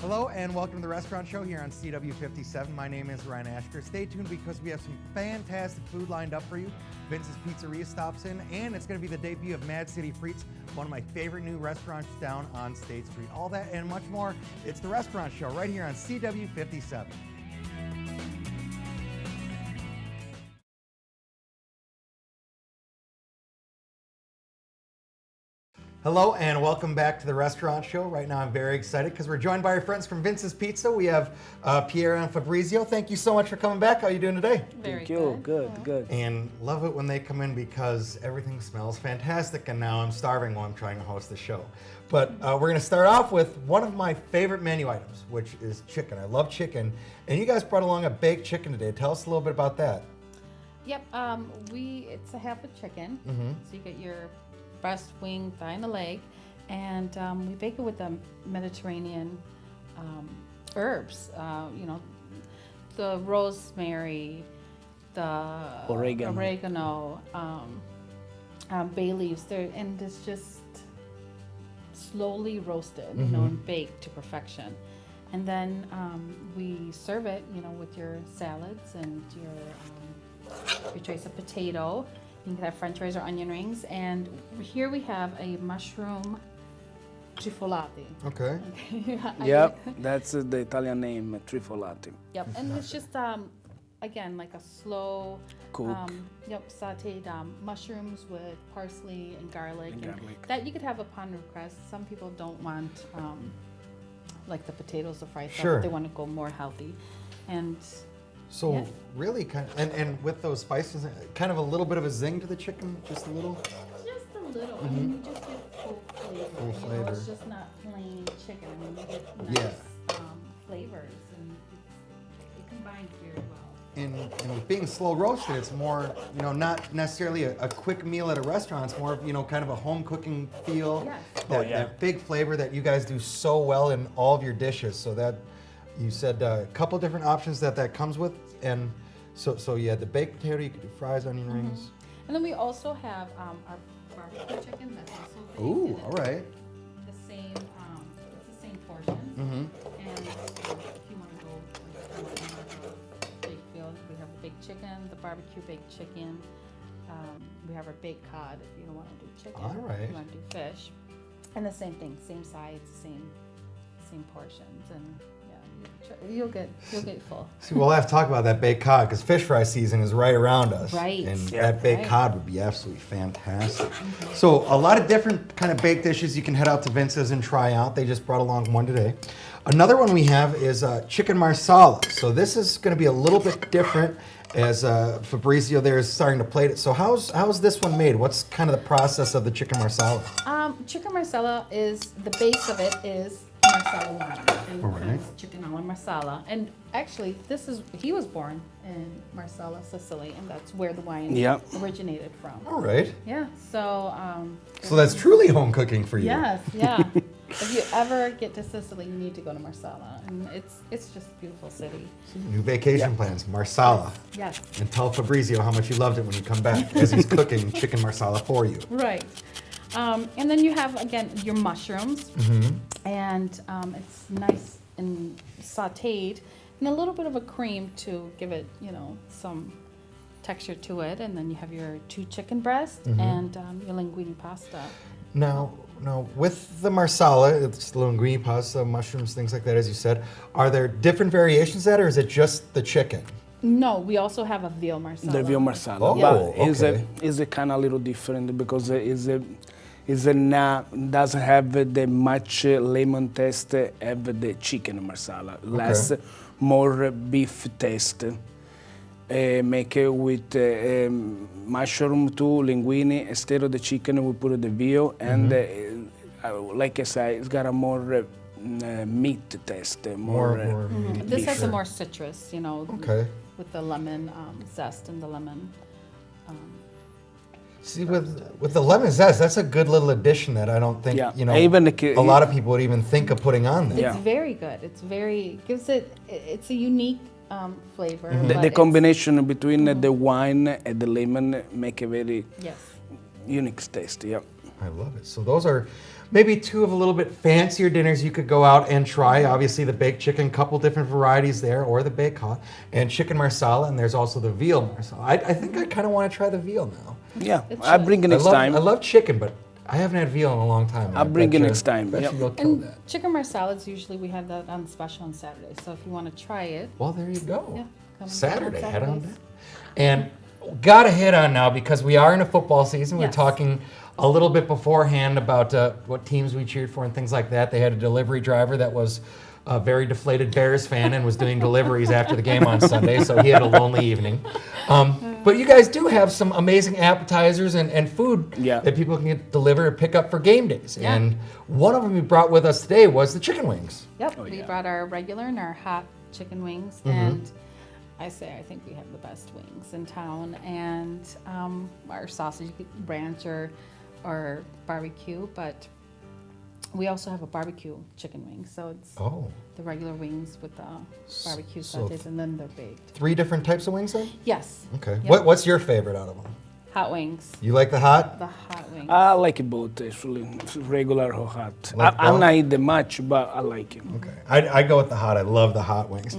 Hello and welcome to the Restaurant Show here on CW57. My name is Ryan Ashker. Stay tuned because we have some fantastic food lined up for you. Vince's Pizzeria stops in, and it's going to be the debut of Mad City Frites, one of my favorite new restaurants down on State Street. All that and much more. It's the Restaurant Show right here on CW57. Hello and welcome back to the Restaurant Show. Right now I'm very excited because we're joined by our friends from Vince's Pizza. We have Pierre and Fabrizio. Thank you so much for coming back. How are you doing today? Thank you. Good. And love it when they come in because everything smells fantastic, and now I'm starving while I'm trying to host the show. But we're going to start off with one of my favorite menu items, which is chicken. I love chicken, and you guys brought along a baked chicken today. Tell us a little bit about that. Yep, it's a half a chicken, so you get your breast, wing, thigh, and a leg, and we bake it with the Mediterranean herbs. The rosemary, the oregano, bay leaves. And it's just slowly roasted, and baked to perfection. And then we serve it, with your salads and your choice of potato. You can have French fries or onion rings, and here we have a mushroom trifolati. Okay. Yep, that's the Italian name, trifolati. Yep, and it's just again like a slow Cook. Sautéed mushrooms with parsley and garlic. That you could have upon request. Some people don't want like the potatoes or fried stuff. Sure. They want to go more healthy, and. So Yeah. really kind of, and with those spices, kind of a little bit of a zing to the chicken, just a little? Just a little. I mean, you just get full flavor. Full flavor. It's just not plain chicken. I mean, you get nice flavors, and it combines very well. And with being slow roasted, it's more, not necessarily a quick meal at a restaurant. It's more of, kind of a home cooking feel. Yes. That big flavor that you guys do so well in all of your dishes. So that, you said a couple different options that comes with. And so you had the baked potato, you could do fries, onion rings. And then we also have our barbecue chicken that's also baked. Ooh, all right. The same, it's the same portion. And if you want to go with a baked field, we have the baked chicken, the barbecue baked chicken. We have our baked cod if you don't want to do chicken. All right. If you want to do fish. And the same thing, same sides, same portions, and you'll get full. See, we'll have to talk about that baked cod because fish fry season is right around us. Right. And that baked cod would be absolutely fantastic. So a lot of different kind of baked dishes you can head out to Vince's and try out. They just brought along one today. Another one we have is chicken marsala. So this is going to be a little bit different as Fabrizio there is starting to plate it. So how's this one made? What's kind of the process of the chicken marsala? Chicken marsala is, the base of it is marsala wine. And All right. it's chicken alla marsala. And actually, he was born in Marsala, Sicily, and that's where the wine originated from. All right. Yeah, so... So that's truly home cooking for you. Yes, yeah. If you ever get to Sicily, you need to go to Marsala. And it's just a beautiful city. New vacation plans, marsala. Yes. And tell Fabrizio how much you loved it when you come back as he's cooking chicken marsala for you. Right. And then you have, again, your mushrooms. And it's nice and sauteed. And a little bit of a cream to give it, some texture to it. And then you have your 2 chicken breasts and your linguine pasta. Now, with the marsala, it's linguine pasta, mushrooms, things like that, as you said. Are there different variations of that, or is it just the chicken? No, we also have a veal marsala. The veal marsala, Oh, but okay. is a kind of little different because doesn't have the much lemon taste have the chicken marsala, less more beef taste. Make it with mushroom too, linguine. Instead of the chicken, we put the veal, and like I said, it's got a more meat taste. More This has a more citrus, Okay. with the lemon zest and the lemon. See, with the lemon zest, that's a good little addition that I don't think, Even a lot of people would even think of putting on there. It's very good. It's a unique flavor. The combination between the wine and the lemon make a very unique taste. Yeah. I love it. So those are maybe two of a little bit fancier dinners you could go out and try. Obviously the baked chicken, couple different varieties there, or the baked hot, and chicken marsala, and there's also the veal marsala. I think I kind of want to try the veal now. Yeah, It's I'll bring it next time. I love chicken, but I haven't had veal in a long time. I'll bring it Bet you- next time, Bet yep. you you'll kill And that. chicken marsalads, usually we have that on special on Saturday. So if you want to try it, Well, there you go. yeah, come and Saturday, get it head on Saturdays. down. And got to head on now because we are in a football season. We're Yes. talking a little bit beforehand about what teams we cheered for and things like that. They had a delivery driver that was a very deflated Bears fan and was doing deliveries after the game on Sunday, so he had a lonely evening. But you guys do have some amazing appetizers and food Yeah. that people can get delivered or pick up for game days. Yeah. And one of them you brought with us today was the chicken wings. Yep, Oh, we yeah. brought our regular and our hot chicken wings, Mm-hmm. and I think we have the best wings in town. And our sausage, ranch or barbecue, but we also have a barbecue chicken wing. So it's Oh, the regular wings with the barbecue so- sautés, and then they're baked. 3 different types of wings then? Yes. Okay. Yep. What's your favorite out of them? Hot wings. You like the hot? The hot wings. I like it both actually, regular or hot. Like I'm both? not eating much, but I like it. Okay, I go with the hot. I love the hot wings.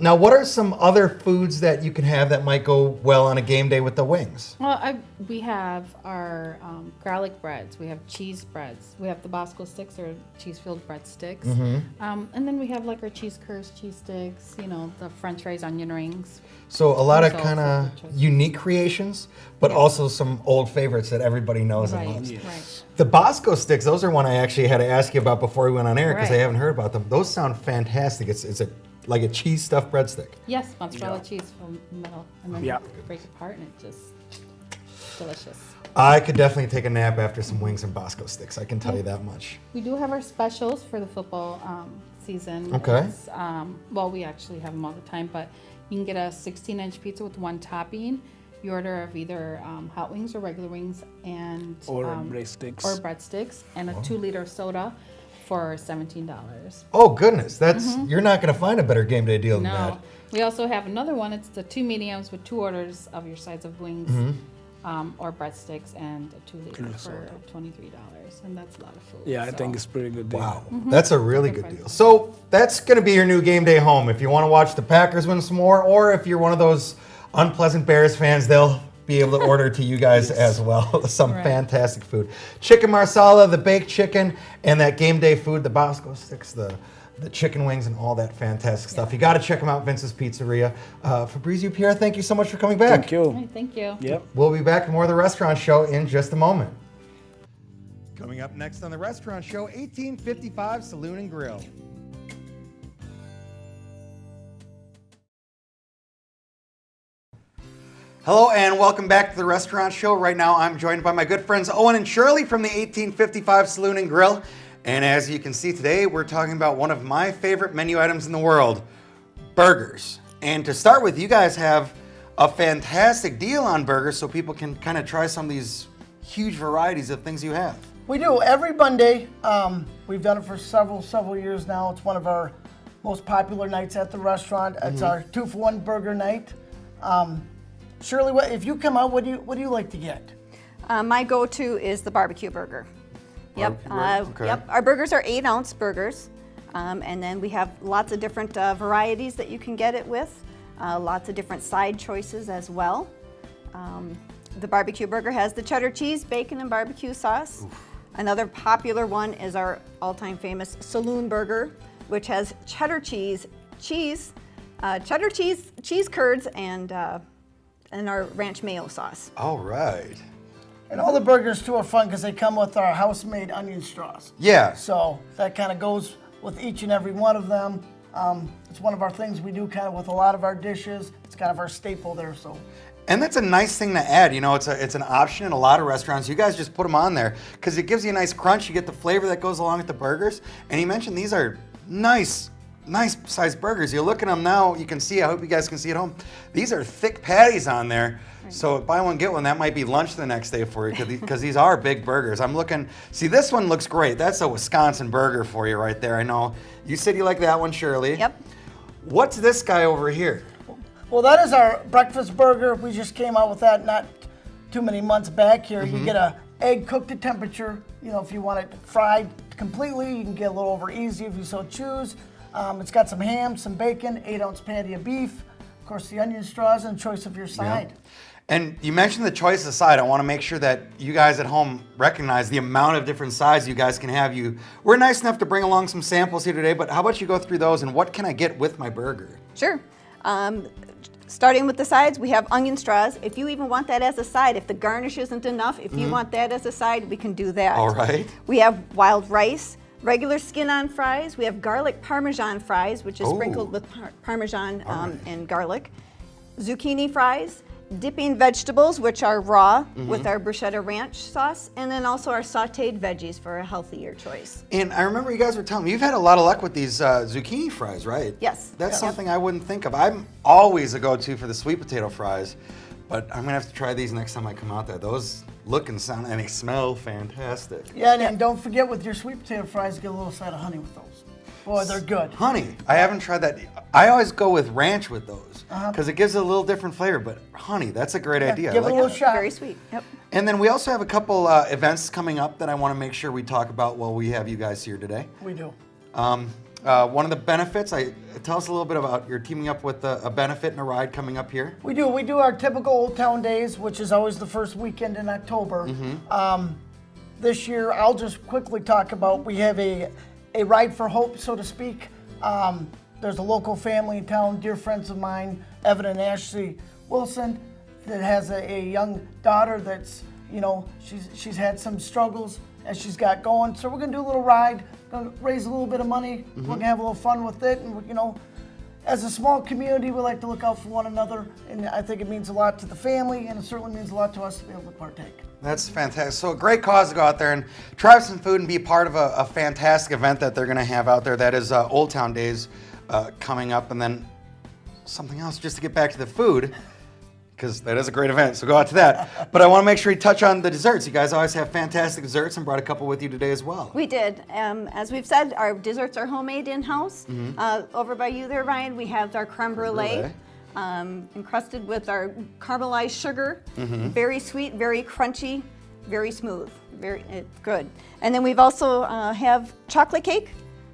Now, what are some other foods that you can have that might go well on a game day with the wings? Well, we have our garlic breads. We have cheese breads. We have the Bosco sticks or cheese-filled breadsticks. And then we have like our cheese curds, cheese sticks, the French fries, onion rings. So a lot of Those also kind are of good choices. unique creations, but also some old favorites that everybody knows and Right, loves. right. The Bosco sticks, those are one I actually had to ask you about before we went on air because I Right. haven't heard about them. Those sound fantastic. It's like a cheese stuffed breadstick. Yes, mozzarella cheese from metal. And then Yeah. you break apart and it just delicious. I could definitely take a nap after some wings and Bosco sticks. I can tell you that much. We do have our specials for the football season. Okay. It's, well, we actually have them all the time, but you can get a 16-inch pizza with one topping. You order of either hot wings or regular wings, and Or breadsticks. or breadsticks, and a 2-liter soda for $17. Oh goodness, that's you're not going to find a better game day deal than No, that. we also have another one. It's the 2 mediums with 2 orders of your size of wings. Or breadsticks and a 2-liter for $23, and that's a lot of food. Yeah, I so. think it's pretty good deal. Wow, that's a really good Different. deal. So that's going to be your new game day home. If you want to watch the Packers win some more, or if you're one of those unpleasant Bears fans, they'll be able to order to you guys as well. Some Right. fantastic food. Chicken marsala, the baked chicken, and that game day food, the Bosco sticks, the chicken wings, and all that fantastic stuff. You got to check them out, Vince's Pizzeria. Fabrizio Pierre, thank you so much for coming back. Thank you. All right, thank you. Yep. We'll be back with more of the Restaurant Show in just a moment. Coming up next on the Restaurant Show, 1855 Saloon and Grill. Hello and welcome back to the Restaurant Show. Right now I'm joined by my good friends Owen and Shirley from the 1855 Saloon and Grill. And as you can see today, we're talking about one of my favorite menu items in the world, burgers. And to start with, you guys have a fantastic deal on burgers so people can kind of try some of these huge varieties of things you have. We do every Monday. We've done it for several years now. It's one of our most popular nights at the restaurant. It's our 2-for-1 burger night. Shirley, if you come out, what do you like to get? My go-to is the barbecue burger. Yep. Barbecue burger, okay. Yep. Our burgers are 8-ounce burgers, and then we have lots of different varieties that you can get it with. Lots of different side choices as well. The barbecue burger has the cheddar cheese, bacon, and barbecue sauce. Oof. Another popular one is our all-time famous saloon burger, which has cheddar cheese, cheese curds, and our ranch mayo sauce. All right. And all the burgers too are fun because they come with our house-made onion straws. Yeah. So that kind of goes with each and every one of them. It's one of our things we do kind of with a lot of our dishes. It's kind of our staple there. So. And that's a nice thing to add. You know, it's an option in a lot of restaurants. You guys just put them on there because it gives you a nice crunch. You get the flavor that goes along with the burgers. And you mentioned these are nice sized burgers. You look at them now, you can see, I hope you guys can see at home. These are thick patties on there. Right. So buy one, get one. That might be lunch the next day for you because these are big burgers. I'm looking, see this one looks great. That's a Wisconsin burger for you right there. I know. You said you like that one, Shirley. Yep. What's this guy over here? Well, that is our breakfast burger. We just came out with that not too many months back here. You get a egg cooked to temperature. You know, if you want it fried completely, you can get a little over easy if you so choose. It's got some ham, some bacon, 8-ounce patty of beef, of course the onion straws, and choice of your side. And you mentioned the choice of side. I want to make sure that you guys at home recognize the amount of different sides you guys can have. We're nice enough to bring along some samples here today, but how about you go through those and what can I get with my burger? Sure. Starting with the sides, we have onion straws. If you even want that as a side, if the garnish isn't enough, if you want that as a side, we can do that. All right. We have wild rice, regular skin-on fries. We have garlic parmesan fries, which is sprinkled with parmesan and garlic. Zucchini fries, dipping vegetables, which are raw with our bruschetta ranch sauce, and then also our sauteed veggies for a healthier choice. And I remember you guys were telling me you've had a lot of luck with these zucchini fries, right? Yes. That's something I wouldn't think of. I'm always a go-to for the sweet potato fries, but I'm gonna have to try these next time I come out there. Those look and sound and they smell fantastic. Yeah, and don't forget with your sweet potato fries, get a little side of honey with those. Boy, they're good. Honey, I haven't tried that. I always go with ranch with those because it gives it a little different flavor, but honey, that's a great idea. Give it a little shot. Very sweet. Yep. And then we also have a couple events coming up that I want to make sure we talk about while we have you guys here today. We do. One of the benefits, tell us a little bit about you're teaming up with a benefit and a ride coming up here. We do. We do our typical Old Town Days, which is always the first weekend in October. This year, I'll just quickly talk about, we have a ride for hope, so to speak. There's a local family in town, dear friends of mine, Evan and Ashley Wilson, that has a young daughter that's, you know, she's had some struggles as she's got going. So we're gonna do a little ride, gonna raise a little bit of money. We're gonna have a little fun with it, and you know, as a small community, we like to look out for one another, and I think it means a lot to the family, and it certainly means a lot to us to be able to partake. That's fantastic. So a great cause to go out there and try some food and be part of a fantastic event that they're going to have out there. That is Old Town Days coming up. And then something else just to get back to the food, because that is a great event. So go out to that. But I want to make sure you touch on the desserts. You guys always have fantastic desserts and brought a couple with you today as well. We did. As we've said, our desserts are homemade in-house. Over by you there, Ryan, we have our creme brulee. Encrusted with our caramelized sugar. Very sweet, very crunchy, very smooth, very good. And then we've also have chocolate cake.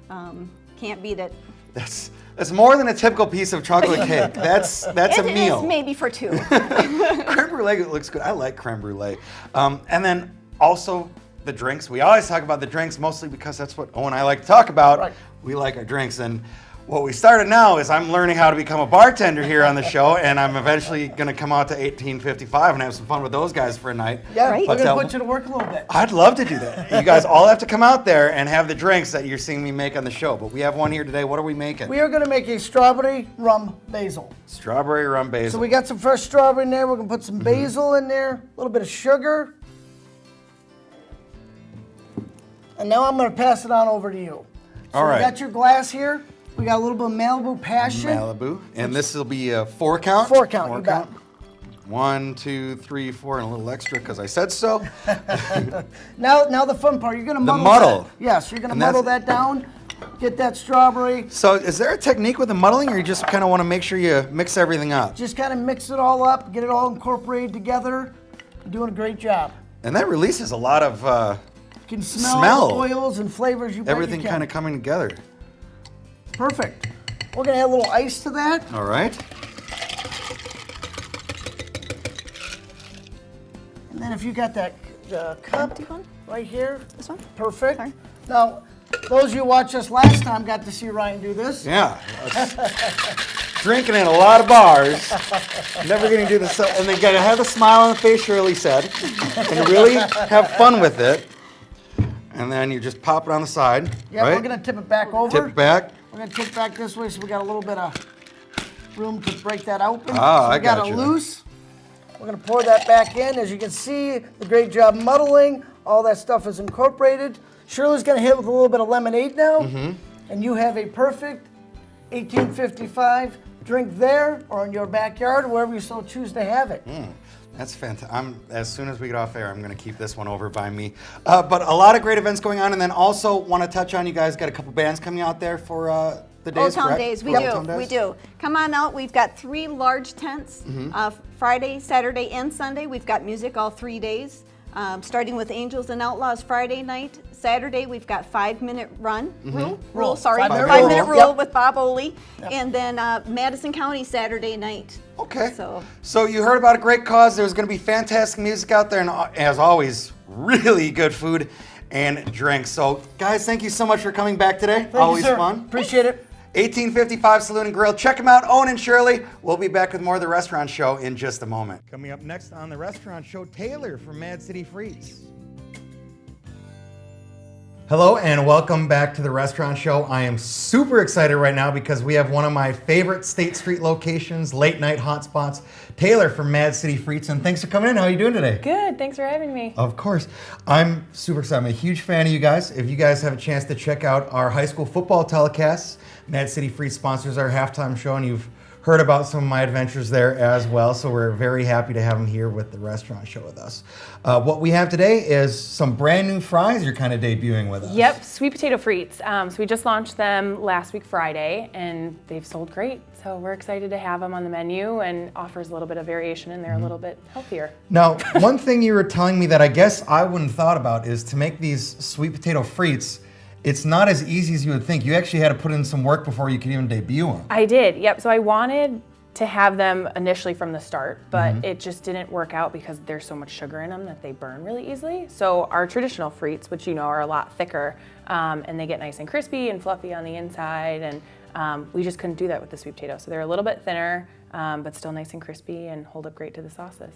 Can't beat it. That's more than a typical piece of chocolate cake. That's a meal. It is maybe for two. Creme brulee looks good. I like creme brulee. And then also the drinks. We always talk about the drinks mostly because that's what Owen and I like to talk about. Right. We like our drinks. And what we started now is I'm learning how to become a bartender here on the show, and I'm eventually going to come out to 1855 and have some fun with those guys for a night. Yeah, Right. we're gonna put you to work a little bit. I'd love to do that. You guys all have to come out there and have the drinks that you're seeing me make on the show. But we have one here today. What are we making? We are gonna make a strawberry rum basil. Strawberry rum basil. So we got some fresh strawberry in there. We're gonna put some basil in there, a little bit of sugar. And now I'm gonna pass it on over to you. So All right. We got your glass here. We got a little bit of Malibu Passion. Malibu. And this will be a 4 count? 4 count, you bet. 1, 2, 3, 4, and a little extra because I said so. Now the fun part, you're gonna muddle muddle. that. Yes, you're gonna And muddle that's- that down, get that strawberry, So is there a technique with the muddling, or you just kind of want to make sure you mix everything up? just kind of mix it all up, get it all incorporated together. You're doing a great job. And that releases a lot of You can smell, Smell. the oils and flavors. You bet everything you can. kind of coming together. Perfect. We're gonna add a little ice to that. All right. And then if you got that cup Empty one? right here, This one? perfect. Sorry. Now, those of you who watched us last time got to see Ryan do this. Yeah. Drinking in a lot of bars. Never going to do this. And they got to have a smile on the face, Shirley said, and really have fun with it. And then you just pop it on the side. Yeah, right? we're gonna tip it back over. Tip it back. We're gonna tip back this way so we got a little bit of room to break that open. Ah, so we I got gotcha. it loose. We're gonna pour that back in. As you can see, the great job muddling. All that stuff is incorporated. Shirley's gonna hit with a little bit of lemonade now. And you have a perfect 1855 drink there or in your backyard, wherever you so choose to have it. That's fantastic. As soon as we get off air, I'm going to keep this one over by me. But a lot of great events going on, and then also want to touch on, you guys got a couple bands coming out there for the days, Old Town correct? Days, For Old Town Days? we do. Come on out. We've got 3 large tents. Friday, Saturday, and Sunday. We've got music all 3 days. starting with Angels and Outlaws Friday night. Saturday, we've got 5-minute rule, 5-minute 5-minute rule. rule Yep. with Bob Oley. And then Madison County Saturday night. Okay. So you heard about a great cause. There's going to be fantastic music out there, and as always, really good food and drinks. So, guys, thank you so much for coming back today. Thank Always you, sir. fun. Appreciate it. 1855 Saloon and Grill. Check them out, Owen and Shirley. We'll be back with more of the Restaurant Show in just a moment. Coming up next on the Restaurant Show, Taylor from Mad City Frites. Hello and welcome back to the Restaurant Show. I am super excited right now because we have one of my favorite State Street locations, late night hotspots, Taylor from Mad City Frites. And thanks for coming in. How are you doing today? Good, thanks for having me. Of course. I'm super excited. I'm a huge fan of you guys. If you guys have a chance to check out our high school football telecasts, Mad City Frites sponsors our halftime show, and you've heard about some of my adventures there as well. So we're very happy to have them here with the Restaurant Show with us. What we have today is some brand new fries you're kind of debuting with us. Yep, sweet potato frites. So we just launched them last week Friday, and they've sold great. So we're excited to have them on the menu, and offers a little bit of variation, and they're a little bit healthier. Now, one thing you were telling me that I guess I wouldn't have thought about is to make these sweet potato frites, it's not as easy as you would think. You actually had to put in some work before you could even debut them. I did, yep. So I wanted to have them initially from the start, but it just didn't work out because there's so much sugar in them that they burn really easily. So our traditional frites, which you know are a lot thicker, and they get nice and crispy and fluffy on the inside, and we just couldn't do that with the sweet potato. So they're a little bit thinner, but still nice and crispy and hold up great to the sauces.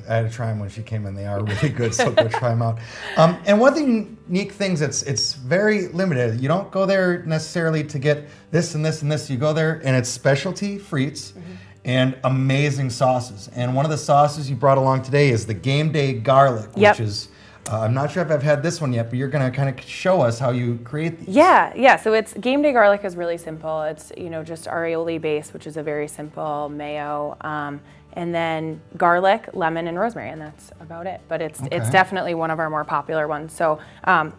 I had to try them when she came in. They are really good, so go try them out. And one of the unique things, it's very limited. You don't go there necessarily to get this and this and this. You go there and it's specialty frites and amazing sauces. And one of the sauces you brought along today is the Game Day Garlic, which is, I'm not sure if I've had this one yet, but you're gonna kind of show us how you create these. Yeah, so it's Game Day Garlic is really simple. It's, you know, just aioli base, which is a very simple mayo, and then garlic, lemon, and rosemary, and that's about it. But it's definitely one of our more popular ones. So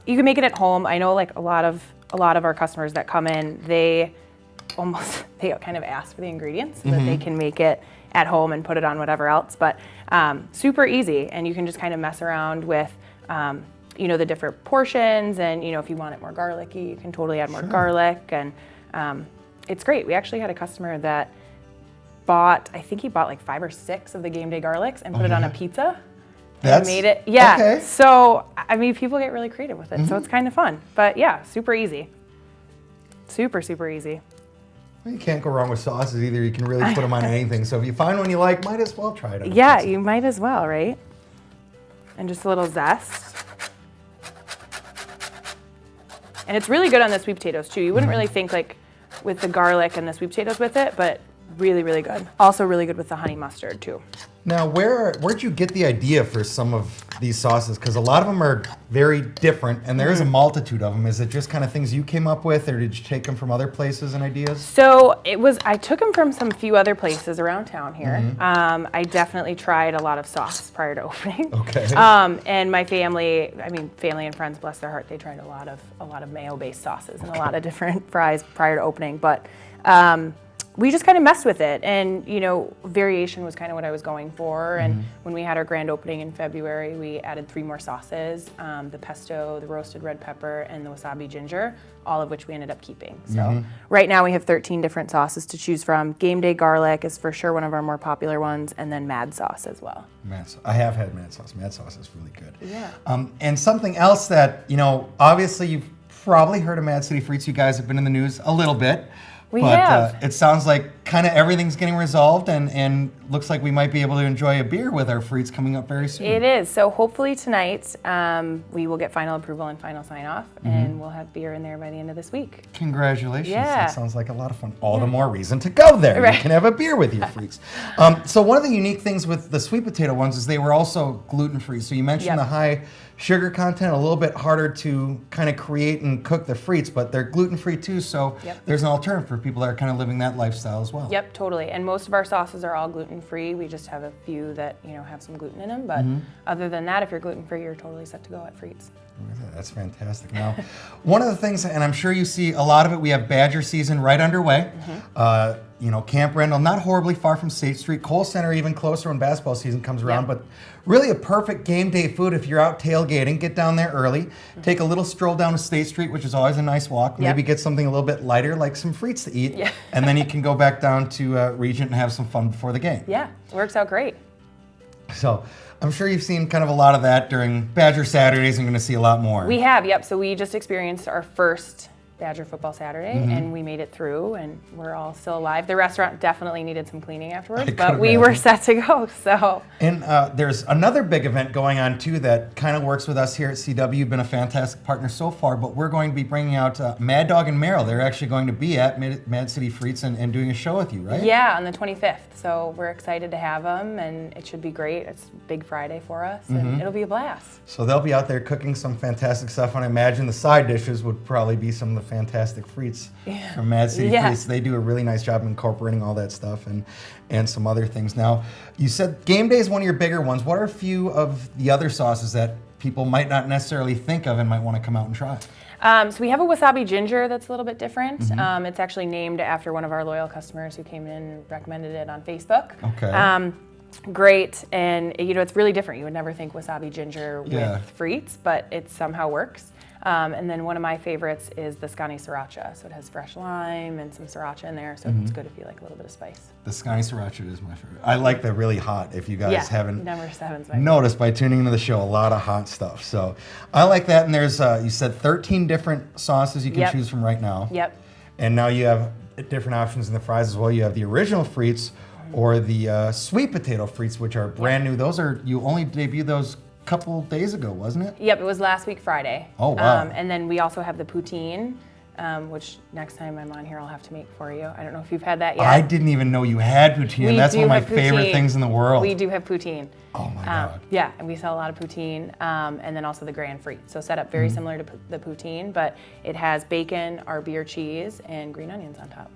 you can make it at home. I know like a lot of our customers that come in, they kind of ask for the ingredients so that they can make it at home and put it on whatever else. But super easy, and you can just kind of mess around with you know, the different portions, and you know, if you want it more garlicky, you can totally add more garlic, and it's great. We actually had a customer that I think he bought like 5 or 6 of the Game Day Garlics and put it on a pizza. And made it. Yeah. Okay. So, I mean, people get really creative with it, so it's kind of fun. But yeah, super easy. Super, super easy. Well, you can't go wrong with sauces either. You can really put them on anything. So if you find one you like, might as well try it on a Yeah, pizza. you might as well, right? And just a little zest. And it's really good on the sweet potatoes too. You wouldn't really think like with the garlic and the sweet potatoes with it, but really, really good. Also really good with the honey mustard too. Now, where'd you get the idea for some of these sauces? Because a lot of them are very different, and there is a multitude of them. Is it just kind of things you came up with, or did you take them from other places and ideas? So I took them from some few other places around town here. I definitely tried a lot of sauce prior to opening. Okay. And my family and friends, bless their heart, they tried a lot of mayo-based sauces and a lot of different fries prior to opening. But we just kind of messed with it, and you know, variation was kind of what I was going for. And when we had our grand opening in February, we added 3 more sauces: the pesto, the roasted red pepper, and the wasabi ginger, all of which we ended up keeping. So right now we have 13 different sauces to choose from. Game Day Garlic is for sure one of our more popular ones, and then Mad Sauce as well. I have had Mad Sauce. Mad Sauce is really good. Yeah. And something else that, you know, obviously you've probably heard of Mad City Frites. You guys have been in the news a little bit. We but have. It sounds like kind of everything's getting resolved, and looks like we might be able to enjoy a beer with our frites coming up very soon. It is. So hopefully tonight we will get final approval and final sign off, and we'll have beer in there by the end of this week. Congratulations. Yeah. That sounds like a lot of fun. All the more reason to go there. Right. You can have a beer with your frites. So one of the unique things with the sweet potato ones is they were also gluten-free. So you mentioned the high sugar content, a little bit harder to kind of create and cook the frites, but they're gluten-free too, so there's an alternative for people that are kind of living that lifestyle as well. Yep, totally. And most of our sauces are all gluten-free. We just have a few that, you know, have some gluten in them, but other than that, if you're gluten-free, you're totally set to go at frites. That's fantastic. Now, one of the things, and I'm sure you see a lot of it, we have Badger season right underway. Camp Randall, not horribly far from State Street. Cole Center even closer when basketball season comes around. Yep. But really a perfect game day food if you're out tailgating. Get down there early. Take a little stroll down to State Street, which is always a nice walk. Maybe get something a little bit lighter, like some frites to eat. Yeah. And then you can go back down to Regent and have some fun before the game. Yeah, works out great. So I'm sure you've seen kind of a lot of that during Badger Saturdays and going to see a lot more. We have, yep. So we just experienced our first Badger Football Saturday, and we made it through, and we're all still alive. The restaurant definitely needed some cleaning afterwards, but we were set to go. So. And there's another big event going on too that kind of works with us here at CW. You've been a fantastic partner so far, but we're going to be bringing out Mad Dog and Merrill. They're actually going to be at Mad City Frites and doing a show with you, right? Yeah, on the 25th. So we're excited to have them, and it should be great. It's Big Friday for us, and it'll be a blast. So they'll be out there cooking some fantastic stuff, and I imagine the side dishes would probably be some of the fantastic frites from Mad City Frites. They do a really nice job incorporating all that stuff and some other things. Now, you said game day is one of your bigger ones. What are a few of the other sauces that people might not necessarily think of and might want to come out and try? So we have a wasabi ginger that's a little bit different. It's actually named after one of our loyal customers who came in and recommended it on Facebook. Okay. Great, and it's really different. You would never think wasabi ginger with frites, but it somehow works. And then one of my favorites is the Scani Sriracha. So it has fresh lime and some sriracha in there, so it's good if you like a little bit of spice. The Scani Sriracha is my favorite. I like the really hot, if you guys haven't number 7's my noticed by tuning into the show, a lot of hot stuff. So I like that, and there's, you said 13 different sauces you can choose from right now. Yep. And now you have different options in the fries as well. You have the original frites or the sweet potato frites, which are brand new. Those are, you only debuted those couple days ago, wasn't it? Yep, it was last week Friday. Oh, wow. And then we also have the poutine, which next time I'm on here I'll have to make for you. I don't know if you've had that yet. I didn't even know you had poutine. That's one of my favorite things in the world. We do have poutine. Oh my God. Yeah, and we sell a lot of poutine, and then also the grand frite. So set up very similar to the poutine, but it has bacon, our beer cheese, and green onions on top.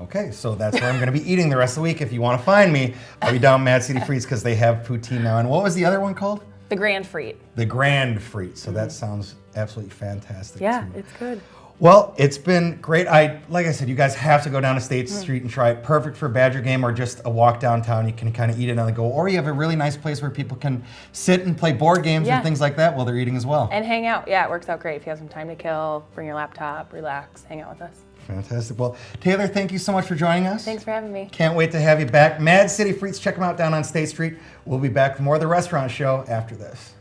Okay, so that's where I'm going to be eating the rest of the week. If you want to find me, I'll be down Mad City Frites because they have poutine now. And what was the other one called? The grand frite. The Grand Frite. So that sounds absolutely fantastic. Yeah, too. it's good. Well, it's been great. Like I said, you guys have to go down to State Street and try it. Perfect for a Badger game or just a walk downtown. You can kind of eat it on the go. Or you have a really nice place where people can sit and play board games and things like that while they're eating as well. And hang out. Yeah, it works out great. If you have some time to kill, bring your laptop, relax, hang out with us. Fantastic. Well, Taylor, thank you so much for joining us. Thanks for having me. Can't wait to have you back. Mad City Frites, check them out down on State Street. We'll be back for more of the restaurant show after this.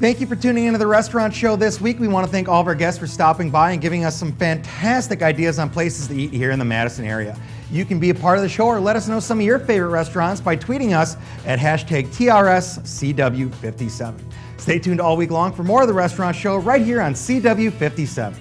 Thank you for tuning into the restaurant show this week. We want to thank all of our guests for stopping by and giving us some fantastic ideas on places to eat here in the Madison area. You can be a part of the show or let us know some of your favorite restaurants by tweeting us at #TRSCW57. Stay tuned all week long for more of the restaurant show right here on CW57.